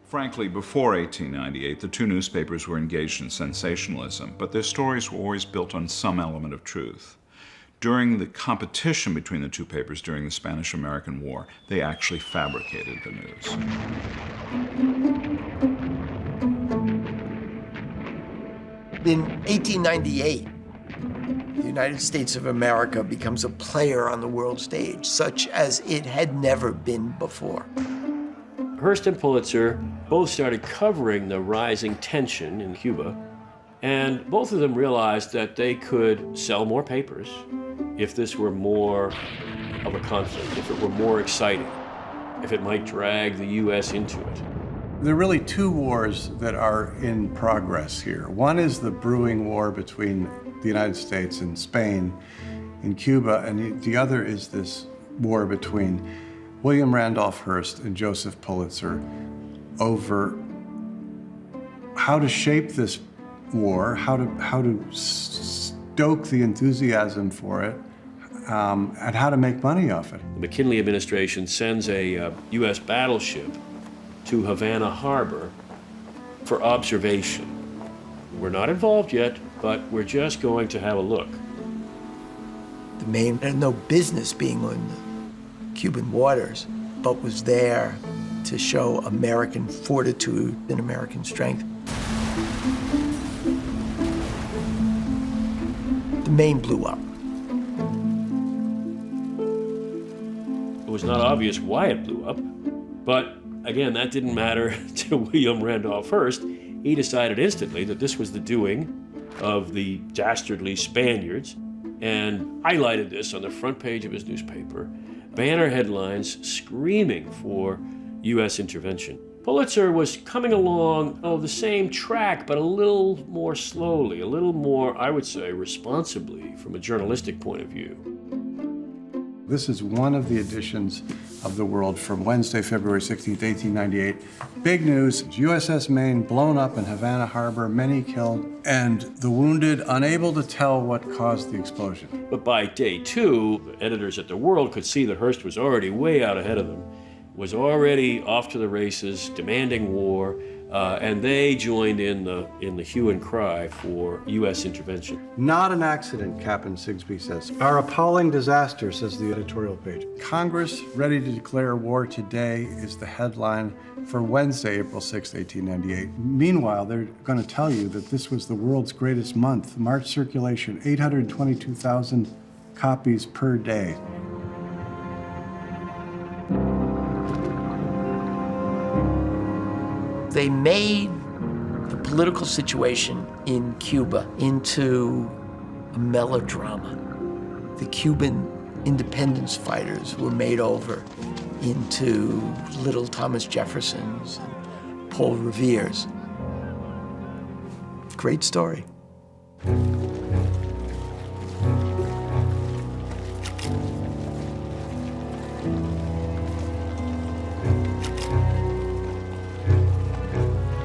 Frankly, before 1898, the two newspapers were engaged in sensationalism, but their stories were always built on some element of truth. During the competition between the two papers during the Spanish-American War, they actually fabricated the news. In 1898, the United States of America becomes a player on the world stage, such as it had never been before. Hearst and Pulitzer both started covering the rising tension in Cuba, and both of them realized that they could sell more papers if this were more of a conflict, if it were more exciting, if it might drag the U.S. into it. There are really two wars that are in progress here. One is the brewing war between the United States and Spain in Cuba, and the other is this war between William Randolph Hearst and Joseph Pulitzer over how to shape this war, how to stoke the enthusiasm for it, and how to make money off it. The McKinley administration sends a U.S. battleship to Havana Harbor for observation. We're not involved yet, but we're just going to have a look. The Maine had no business being on the Cuban waters, but was there to show American fortitude and American strength. The Maine blew up. It was not obvious why it blew up, but again, that didn't matter to William Randolph Hearst. He decided instantly that this was the doing of the dastardly Spaniards and highlighted this on the front page of his newspaper. Banner headlines screaming for U.S. intervention. Pulitzer was coming along, the same track, but a little more slowly, a little more, I would say, responsibly from a journalistic point of view. This is one of the editions of The World from Wednesday, February 16th, 1898. Big news, USS Maine blown up in Havana Harbor, many killed, and the wounded unable to tell what caused the explosion. But by day two, editors at The World could see that Hearst was already way out ahead of them, was already off to the races, demanding war, and they joined in the hue and cry for U.S. intervention. Not an accident, Captain Sigsbee says. Our appalling disaster, says the editorial page. Congress ready to declare war today is the headline for Wednesday, April 6, 1898. Meanwhile, they're going to tell you that this was the world's greatest month. March circulation, 822,000 copies per day. They made the political situation in Cuba into a melodrama. The Cuban independence fighters were made over into little Thomas Jeffersons and Paul Revere's. Great story.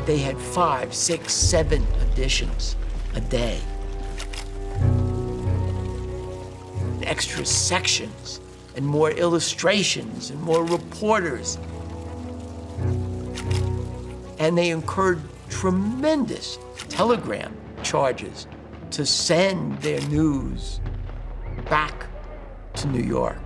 They had 5, 6, 7 editions a day. Extra sections and more illustrations and more reporters. And they incurred tremendous telegram charges to send their news back to New York.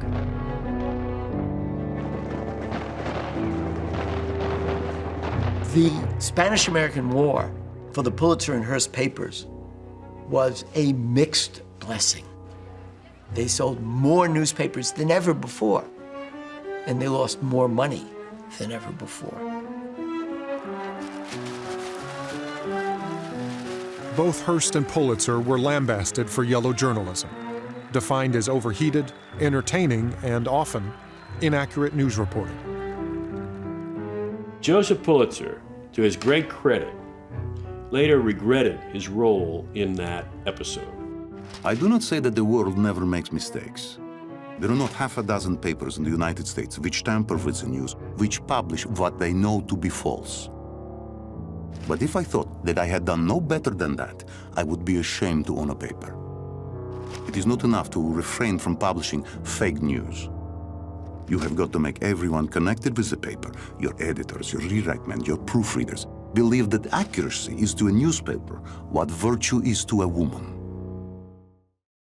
The Spanish-American War for the Pulitzer and Hearst papers was a mixed blessing. They sold more newspapers than ever before, and they lost more money than ever before. Both Hearst and Pulitzer were lambasted for yellow journalism, defined as overheated, entertaining, and often inaccurate news reporting. Joseph Pulitzer, to his great credit, later regretted his role in that episode. I do not say that the world never makes mistakes. There are not half a dozen papers in the United States which tamper with the news, which publish what they know to be false. But if I thought that I had done no better than that, I would be ashamed to own a paper. It is not enough to refrain from publishing fake news. You have got to make everyone connected with the paper, your editors, your rewrite men, your proofreaders, believe that accuracy is to a newspaper what virtue is to a woman.